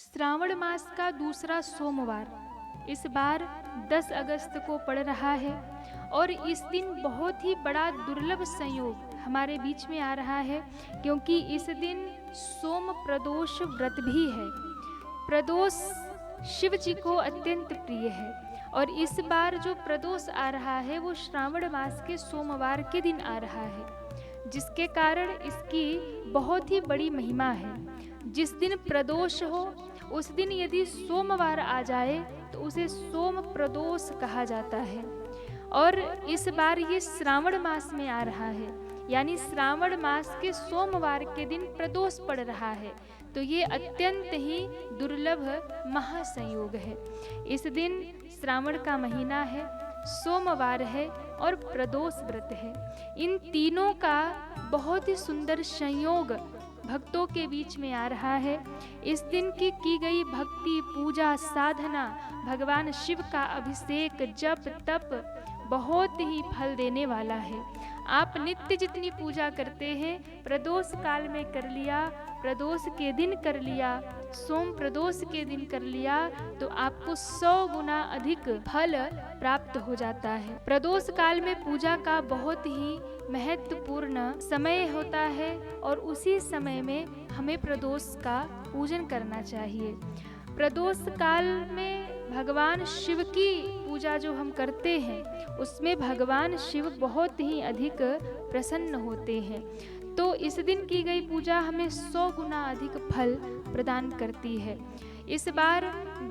श्रावण मास का दूसरा सोमवार इस बार 10 अगस्त को पड़ रहा है और इस दिन बहुत ही बड़ा दुर्लभ संयोग हमारे बीच में आ रहा है, क्योंकि इस दिन सोम प्रदोष व्रत भी है। प्रदोष शिव जी को अत्यंत प्रिय है और इस बार जो प्रदोष आ रहा है वो श्रावण मास के सोमवार के दिन आ रहा है, जिसके कारण इसकी बहुत ही बड़ी महिमा है। जिस दिन प्रदोष हो उस दिन यदि सोमवार आ जाए तो उसे सोम प्रदोष कहा जाता है। और इस बार ये श्रावण मास में आ रहा है, यानी श्रावण मास के सोमवार के दिन प्रदोष पड़ रहा है, तो ये अत्यंत ही दुर्लभ महासंयोग है। इस दिन श्रावण का महीना है, सोमवार है और प्रदोष व्रत है। इन तीनों का बहुत ही सुंदर संयोग भक्तों के बीच में आ रहा है। इस दिन की गई भक्ति, पूजा, साधना, भगवान शिव का अभिषेक, जप, तप बहुत ही फल देने वाला है। आप नित्य जितनी पूजा करते हैं प्रदोष काल में कर लिया, प्रदोष के दिन कर लिया, सोम प्रदोष के दिन कर लिया, तो आपको 100 गुना अधिक फल प्राप्त हो जाता है। प्रदोष काल में पूजा का बहुत ही महत्वपूर्ण समय होता है और उसी समय में हमें प्रदोष का पूजन करना चाहिए। प्रदोष काल में भगवान शिव की पूजा जो हम करते हैं उसमें भगवान शिव बहुत ही अधिक प्रसन्न होते हैं, तो इस दिन की गई पूजा हमें 100 गुना अधिक फल प्रदान करती है। इस बार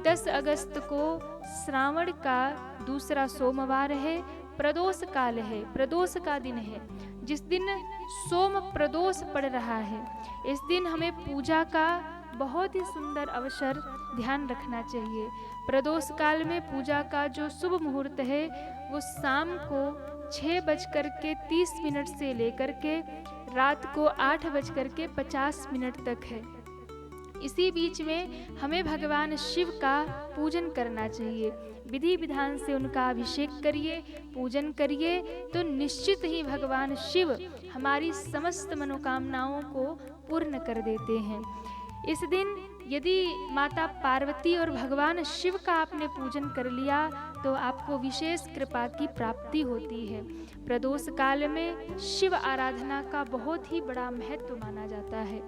10 अगस्त को श्रावण का दूसरा सोमवार है, प्रदोष काल है, प्रदोष का दिन है, जिस दिन सोम प्रदोष पड़ रहा है। इस दिन हमें पूजा का बहुत ही सुंदर अवसर ध्यान रखना चाहिए। प्रदोष काल में पूजा का जो शुभ मुहूर्त है वो शाम को 6:30 से लेकर के रात को 8:50 तक है। इसी बीच में हमें भगवान शिव का पूजन करना चाहिए। विधि विधान से उनका अभिषेक करिए, पूजन करिए, तो निश्चित ही भगवान शिव हमारी समस्त मनोकामनाओं को पूर्ण कर देते हैं। इस दिन यदि माता पार्वती और भगवान शिव का आपने पूजन कर लिया तो आपको विशेष कृपा की प्राप्ति होती है। प्रदोष काल में शिव आराधना का बहुत ही बड़ा महत्व माना जाता है।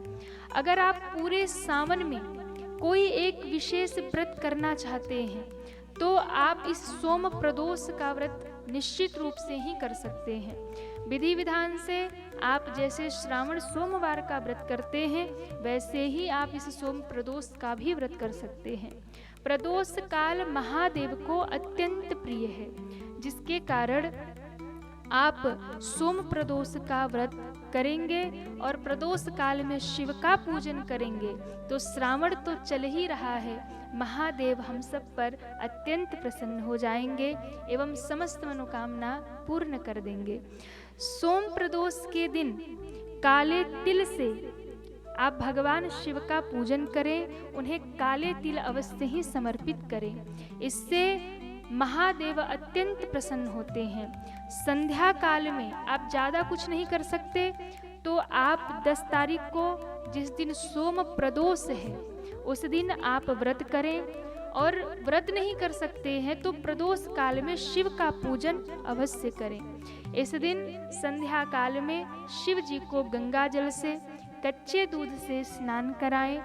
अगर आप पूरे सावन में कोई एक विशेष व्रत करना चाहते हैं तो आप इस सोम प्रदोष का व्रत निश्चित रूप से ही कर सकते हैं। विधि विधान से आप जैसे श्रावण सोमवार का व्रत करते हैं वैसे ही आप इस सोम प्रदोष का भी व्रत कर सकते हैं। प्रदोष काल महादेव को अत्यंत प्रिय है, जिसके कारण आप सोम प्रदोष का व्रत करेंगे और प्रदोष काल में शिव का पूजन करेंगे तो श्रावण तो चल ही रहा है, महादेव हम सब पर अत्यंत प्रसन्न हो जाएंगे एवं समस्त मनोकामना पूर्ण कर देंगे। सोम प्रदोष के दिन काले तिल से आप भगवान शिव का पूजन करें, उन्हें काले तिल अवश्य ही समर्पित करें, इससे महादेव अत्यंत प्रसन्न होते हैं। संध्या काल में आप ज़्यादा कुछ नहीं कर सकते तो आप 10 तारीख को जिस दिन सोम प्रदोष है उस दिन आप व्रत करें, और व्रत नहीं कर सकते हैं तो प्रदोष काल में शिव का पूजन अवश्य करें। इस दिन संध्या काल में शिव जी को गंगा जल से, कच्चे दूध से स्नान कराएं,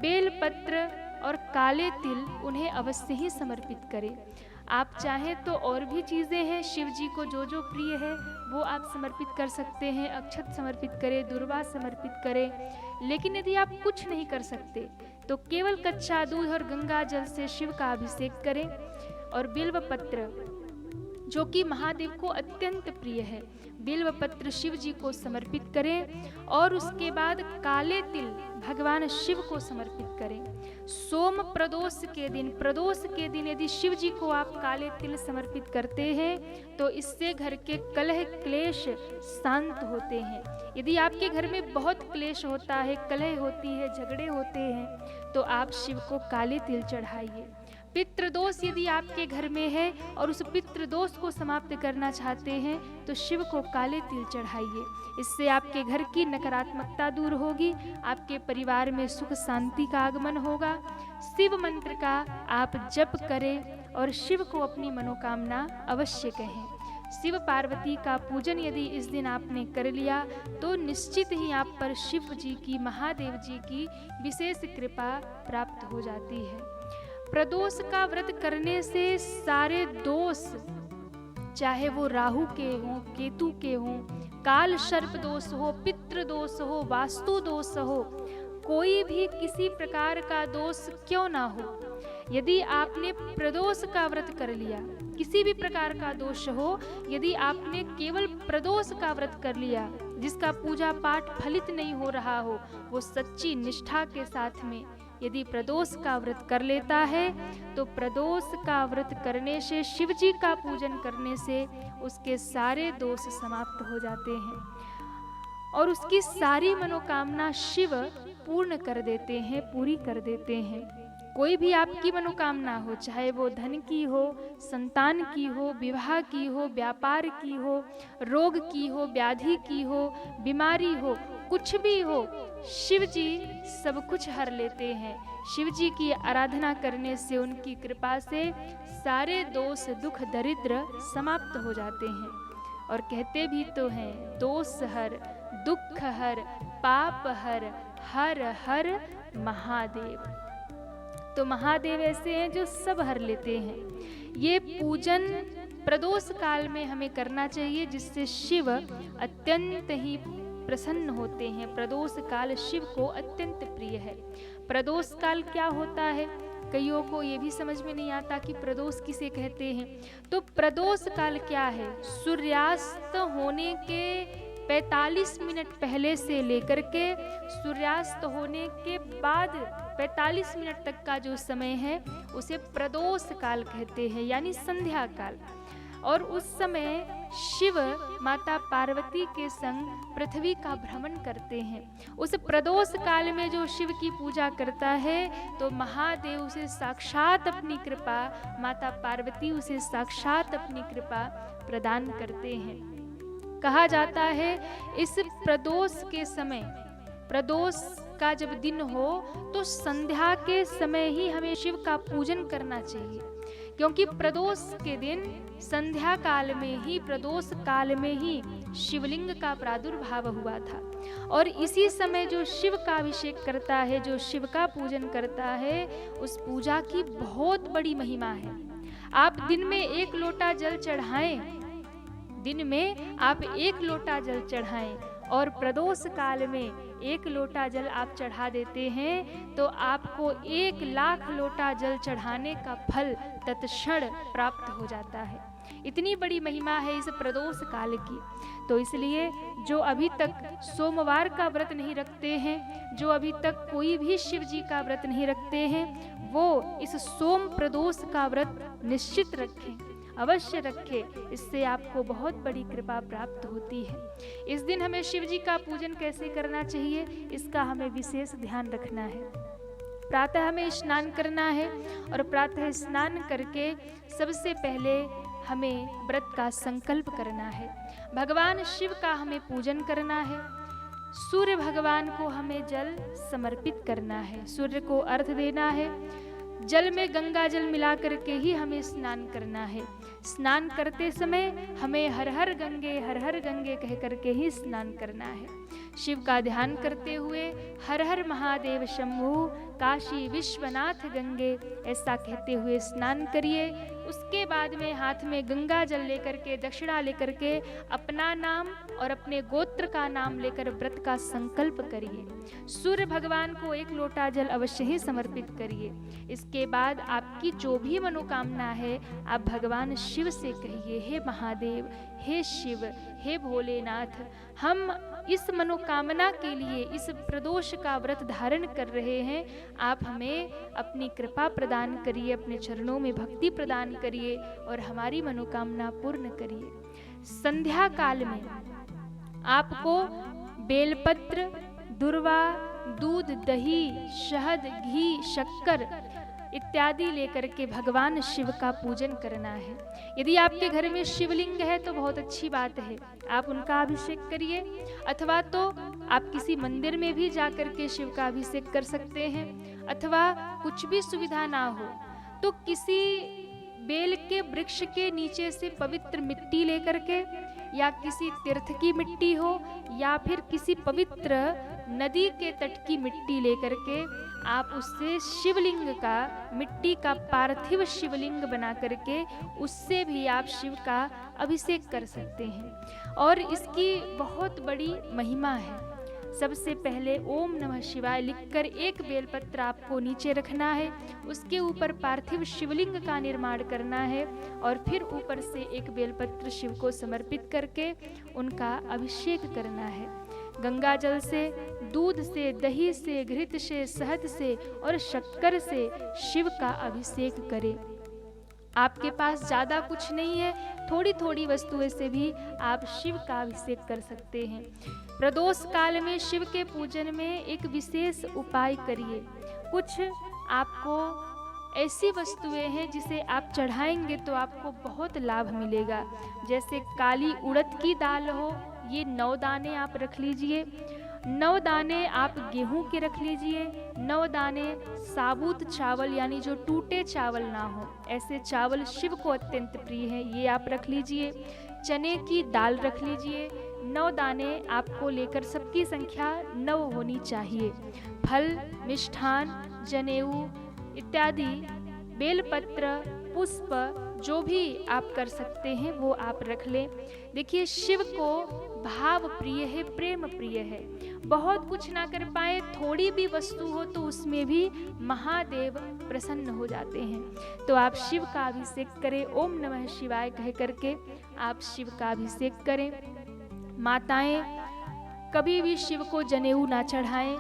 बेल पत्र और काले तिल उन्हें अवश्य ही समर्पित करें। आप चाहें तो और भी चीज़ें हैं, शिव जी को जो जो प्रिय है वो आप समर्पित कर सकते हैं, अक्षत समर्पित करें, दुर्वा समर्पित करें। लेकिन यदि आप कुछ नहीं कर सकते तो केवल कच्चा दूध और गंगा जल से शिव का अभिषेक करें और बिल्व पत्र जो कि महादेव को अत्यंत प्रिय है, बिल्व पत्र शिव जी को समर्पित करें और उसके बाद काले तिल भगवान शिव को समर्पित करें। सोम प्रदोष के दिन, प्रदोष के दिन यदि शिव जी को आप काले तिल समर्पित करते हैं तो इससे घर के कलह क्लेश शांत होते हैं। यदि आपके घर में बहुत क्लेश होता है, कलह होती है, झगड़े होते हैं, तो आप शिव को काले तिल चढ़ाइए। पितृदोष यदि आपके घर में है और उस पितृदोष को समाप्त करना चाहते हैं तो शिव को काले तिल चढ़ाइए। इससे आपके घर की नकारात्मकता दूर होगी, आपके परिवार में सुख शांति का आगमन होगा। शिव मंत्र का आप जप करें और शिव को अपनी मनोकामना अवश्य कहें। शिव पार्वती का पूजन यदि इस दिन आपने कर लिया तो निश्चित ही आप पर शिव जी की, महादेव जी की विशेष कृपा प्राप्त हो जाती है। प्रदोष का व्रत करने से सारे दोष, चाहे वो राहु के हों, केतु के हों, काल सर्प दोष हो, पितृ दोष हो, वास्तु दोष हो, कोई भी किसी प्रकार का दोष क्यों ना हो, यदि आपने प्रदोष का व्रत कर लिया, किसी भी प्रकार का दोष हो, यदि आपने केवल प्रदोष का व्रत कर लिया, जिसका पूजा पाठ फलित नहीं हो रहा हो, वो सच्ची निष्ठा के साथ में यदि प्रदोष का व्रत कर लेता है तो प्रदोष का व्रत करने से, शिव जी का पूजन करने से उसके सारे दोष समाप्त हो जाते हैं और उसकी सारी मनोकामना शिव पूर्ण कर देते हैं, पूरी कर देते हैं। कोई भी आपकी मनोकामना हो, चाहे वो धन की हो, संतान की हो, विवाह की हो, व्यापार की हो, रोग की हो, व्याधि की हो, बीमारी हो, कुछ भी हो, शिव जी सब कुछ हर लेते हैं। शिव जी की आराधना करने से, उनकी कृपा से सारे दोष, दुख, दरिद्र समाप्त हो जाते हैं। और कहते भी तो हैं, दोष हर, दुख हर, पाप हर, हर हर महादेव। तो महादेव ऐसे हैं जो सब हर लेते हैं। ये पूजन प्रदोष काल में हमें करना चाहिए, जिससे शिव अत्यंत ही प्रसन्न होते हैं। प्रदोष काल शिव को अत्यंत प्रिय है। प्रदोष काल क्या होता है, कईयों को ये भी समझ में नहीं आता कि प्रदोष किसे कहते हैं। तो प्रदोष काल क्या है, सूर्यास्त होने के 45 मिनट पहले से लेकर के सूर्यास्त होने के बाद 45 मिनट तक का जो समय है उसे प्रदोष काल कहते हैं, यानी संध्या काल। और उस समय शिव माता पार्वती के संग पृथ्वी का भ्रमण करते हैं। उस प्रदोष काल में जो शिव की पूजा करता है तो महादेव उसे साक्षात अपनी कृपा, माता पार्वती उसे साक्षात अपनी कृपा प्रदान करते हैं। कहा जाता है इस प्रदोष के समय, प्रदोष का जब दिन हो तो संध्या के समय ही हमें शिव का पूजन करना चाहिए, क्योंकि प्रदोष के दिन संध्या काल में ही, प्रदोष काल में ही शिवलिंग का प्रादुर्भाव हुआ था। और इसी समय जो शिव का अभिषेक करता है, जो शिव का पूजन करता है, उस पूजा की बहुत बड़ी महिमा है। आप दिन में 1 लोटा जल चढ़ाएं, दिन में आप 1 लोटा जल चढ़ाएं और प्रदोष काल में 1 लोटा जल आप चढ़ा देते हैं तो आपको 1 लाख लोटा जल चढ़ाने का फल तत्क्षण प्राप्त हो जाता है। इतनी बड़ी महिमा है इस प्रदोष काल की। तो इसलिए जो अभी तक सोमवार का व्रत नहीं रखते हैं, जो अभी तक कोई भी शिव जी का व्रत नहीं रखते हैं, वो इस सोम प्रदोष का व्रत निश्चित रखें, अवश्य रखें। इससे आपको बहुत बड़ी कृपा प्राप्त होती है। इस दिन हमें शिव जी का पूजन कैसे करना चाहिए, इसका हमें विशेष ध्यान रखना है। प्रातः हमें स्नान करना है और प्रातः स्नान करके सबसे पहले हमें व्रत का संकल्प करना है। भगवान शिव का हमें पूजन करना है। सूर्य भगवान को हमें जल समर्पित करना है, सूर्य को अर्घ देना है। जल में गंगा जल मिला करके ही हमें स्नान करना है। स्नान करते समय हमें हर हर गंगे कह करके ही स्नान करना है। शिव का ध्यान करते हुए हर हर महादेव शंभु काशी विश्वनाथ गंगे ऐसा कहते हुए स्नान करिए। उसके बाद में हाथ में गंगा जल लेकर के, दक्षिणा लेकर के अपना नाम और अपने गोत्र का नाम लेकर व्रत का संकल्प करिए। सूर्य भगवान को 1 लोटा जल अवश्य ही समर्पित करिए। इसके बाद आपकी जो भी मनोकामना है आप भगवान शिव से कहिए, हे महादेव, हे शिव, हे भोलेनाथ, हम इस मनोकामना के लिए इस प्रदोष का व्रत धारण कर रहे हैं। आप हमें अपनी कृपा प्रदान करिए, अपने चरणों में भक्ति प्रदान करिए और हमारी मनोकामना पूर्ण करिए। संध्या काल में आपको बेलपत्र, दुर्वा, दूध, दही, शहद, घी, शक्कर इत्यादि लेकर के भगवान शिव का पूजन करना है। यदि आपके घर में शिवलिंग है तो बहुत अच्छी बात है, आप उनका अभिषेक करिए, अथवा तो आप किसी मंदिर में भी जा कर के शिव का अभिषेक कर सकते हैं। अथवा कुछ भी सुविधा ना हो तो किसी बेल के वृक्ष के नीचे से पवित्र मिट्टी लेकर के, या किसी तीर्थ की मिट्टी हो या फिर किसी पवित्र नदी के तट की मिट्टी लेकर के आप उससे शिवलिंग का, मिट्टी का पार्थिव शिवलिंग बना करके उससे भी आप शिव का अभिषेक कर सकते हैं। और इसकी बहुत बड़ी महिमा है। सबसे पहले ओम नमः शिवाय लिखकर एक बेलपत्र आपको नीचे रखना है, उसके ऊपर पार्थिव शिवलिंग का निर्माण करना है और फिर ऊपर से एक बेलपत्र शिव को समर्पित करके उनका अभिषेक करना है। गंगा जल से, दूध से, दही से, घृत से, शहद से और शक्कर से शिव का अभिषेक करें। आपके पास ज़्यादा कुछ नहीं है, थोड़ी थोड़ी वस्तुएं से भी आप शिव का अभिषेक कर सकते हैं। प्रदोष काल में शिव के पूजन में एक विशेष उपाय करिए। कुछ आपको ऐसी वस्तुएं हैं जिसे आप चढ़ाएंगे तो आपको बहुत लाभ मिलेगा। जैसे काली उड़द की दाल हो, ये 9 दाने आप रख लीजिए। 9 दाने आप गेहूं के रख लीजिए। 9 दाने साबुत चावल, यानी जो टूटे चावल ना हो, ऐसे चावल शिव को अत्यंत प्रिय है, ये आप रख लीजिए। चने की दाल रख लीजिए। 9 दाने आपको लेकर, सबकी संख्या 9 होनी चाहिए। फल, मिष्ठान, जनेऊ इत्यादि, बेलपत्र, पुष्प, जो भी आप कर सकते हैं वो आप रख लें। देखिए, शिव को भाव प्रिय है, प्रेम प्रिय है। बहुत कुछ ना कर पाए, थोड़ी भी वस्तु हो तो उसमें भी महादेव प्रसन्न हो जाते हैं। तो आप शिव का अभिषेक करें, ओम नमः शिवाय कह करके आप शिव का अभिषेक करें। माताएं कभी भी शिव को जनेऊ ना चढ़ाएं।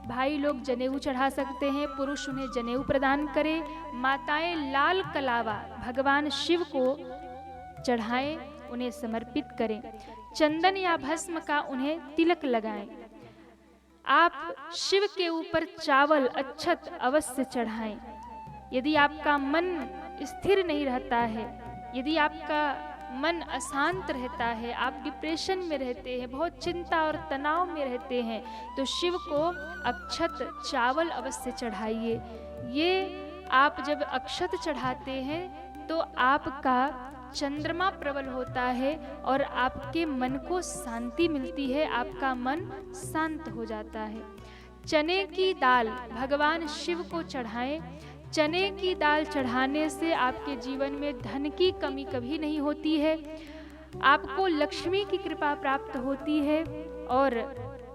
भाई लोग जनेऊ चढ़ा सकते हैं, पुरुष उन्हें जनेऊ प्रदान करें। माताएं लाल कलावा भगवान शिव को चढ़ाएं, उन्हें समर्पित करें। चंदन या भस्म का उन्हें तिलक लगाएं। आप शिव के ऊपर चावल, अक्षत अवश्य चढ़ाएं। यदि आपका मन स्थिर नहीं रहता है, यदि आपका मन अशांत रहता है, आप डिप्रेशन में रहते हैं, बहुत चिंता और तनाव में रहते हैं, तो शिव को अक्षत चावल अवश्य चढ़ाइए। ये आप जब अक्षत चढ़ाते हैं तो आपका चंद्रमा प्रबल होता है और आपके मन को शांति मिलती है, आपका मन शांत हो जाता है। चने की दाल भगवान शिव को चढ़ाएं। चने की दाल चढ़ाने से आपके जीवन में धन की कमी कभी नहीं होती है, आपको लक्ष्मी की कृपा प्राप्त होती है। और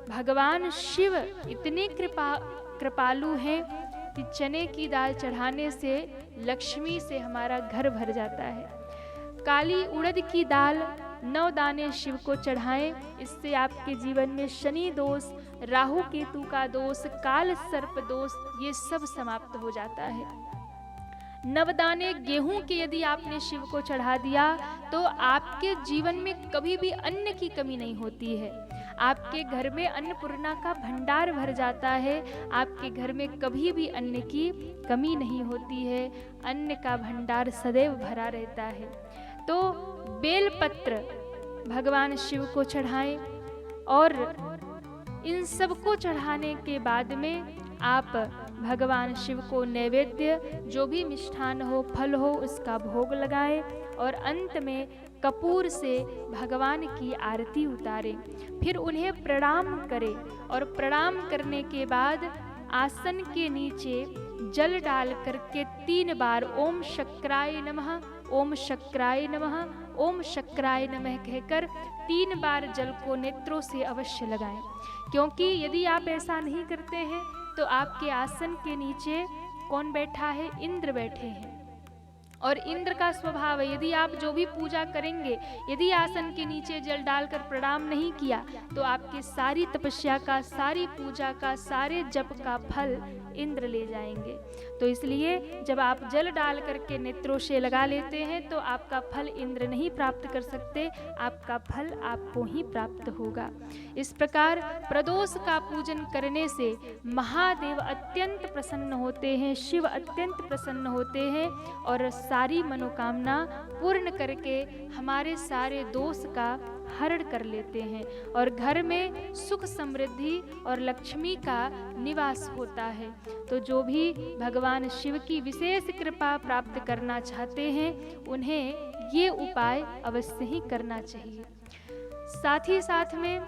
भगवान शिव इतने कृपालु हैं कि चने की दाल चढ़ाने से लक्ष्मी से हमारा घर भर जाता है। काली उड़द की दाल 9 दाने शिव को चढ़ाएं, इससे आपके जीवन में शनि दोष, राहु केतु का दोष, काल सर्प दोष, ये सब समाप्त हो जाता है। 9 दाने गेहूं के यदि आपने शिव को चढ़ा दिया तो आपके जीवन में कभी भी अन्न की कमी नहीं होती है। आपके घर में अन्नपूर्णा का भंडार भर जाता है, आपके घर में कभी भी अन्न की कमी नहीं होती है, अन्न का भंडार सदैव भरा रहता है। तो बेलपत्र भगवान शिव को चढ़ाएं और इन सब को चढ़ाने के बाद में आप भगवान शिव को नैवेद्य, जो भी मिष्ठान हो, फल हो, उसका भोग लगाएं और अंत में कपूर से भगवान की आरती उतारें। फिर उन्हें प्रणाम करें और प्रणाम करने के बाद आसन के नीचे जल डाल करके 3 बार ओम शक्राय नमः, ओम शक्राय नमः, ओम शक्राय नमः कहकर 3 बार जल को नेत्रों से अवश्य लगाएं। क्योंकि यदि आप ऐसा नहीं करते हैं तो आपके आसन के नीचे कौन बैठा है? इंद्र बैठे हैं। और इंद्र का स्वभाव है, यदि आप जो भी पूजा करेंगे, यदि आसन के नीचे जल डालकर प्रणाम नहीं किया तो आपके सारी तपस्या का, सारी पूजा का, सारे जप का फल इंद्र ले जाएंगे। तो इसलिए जब आप जल डाल करके नेत्रों से लगा लेते हैं तो आपका फल इंद्र नहीं प्राप्त कर सकते, आपका फल आपको ही प्राप्त होगा। इस प्रकार प्रदोष का पूजन करने से महादेव अत्यंत प्रसन्न होते हैं, शिव अत्यंत प्रसन्न होते हैं और सारी मनोकामना पूर्ण करके हमारे सारे दोष का हरण कर लेते हैं और घर में सुख समृद्धि और लक्ष्मी का निवास होता है। तो जो भी भगवान शिव की विशेष कृपा प्राप्त करना चाहते हैं उन्हें ये उपाय अवश्य ही करना चाहिए। साथ ही साथ में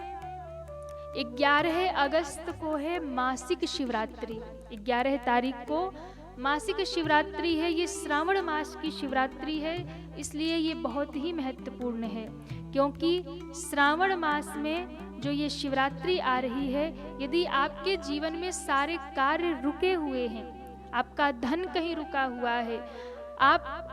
11 अगस्त को है मासिक शिवरात्रि। 11 तारीख को मासिक शिवरात्रि है, ये श्रावण मास की शिवरात्रि है, इसलिए ये बहुत ही महत्वपूर्ण है क्योंकि श्रावण मास में जो ये शिवरात्रि आ रही है, यदि आपके जीवन में सारे कार्य रुके हुए हैं, आपका धन कहीं रुका हुआ है, आप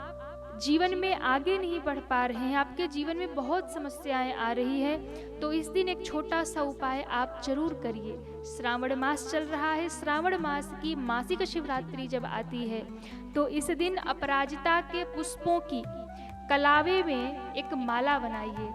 जीवन में आगे नहीं बढ़ पा रहे हैं, आपके जीवन में बहुत समस्याएं आ रही है, तो इस दिन एक छोटा सा उपाय आप जरूर करिए। श्रावण मास चल रहा है, श्रावण मास की मासिक शिवरात्रि जब आती है तो इस दिन अपराजिता के पुष्पों की कलावे में एक माला बनाइए।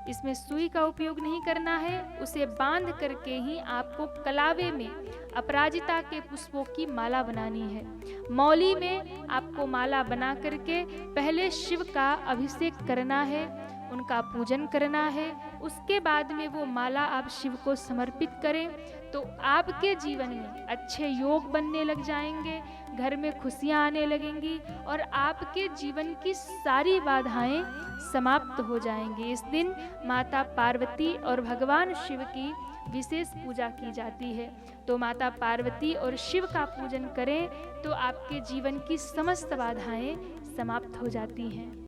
इसमें सुई का उपयोग नहीं करना है, उसे बांध करके ही आपको कलावे में अपराजिता के पुष्पों की माला बनानी है। मौली में आपको माला बना करके पहले शिव का अभिषेक करना है, उनका पूजन करना है, उसके बाद में वो माला आप शिव को समर्पित करें तो आपके जीवन में अच्छे योग बनने लग जाएंगे, घर में खुशियां आने लगेंगी और आपके जीवन की सारी बाधाएं समाप्त हो जाएंगी। इस दिन माता पार्वती और भगवान शिव की विशेष पूजा की जाती है। तो माता पार्वती और शिव का पूजन करें तो आपके जीवन की समस्त बाधाएं समाप्त हो जाती हैं।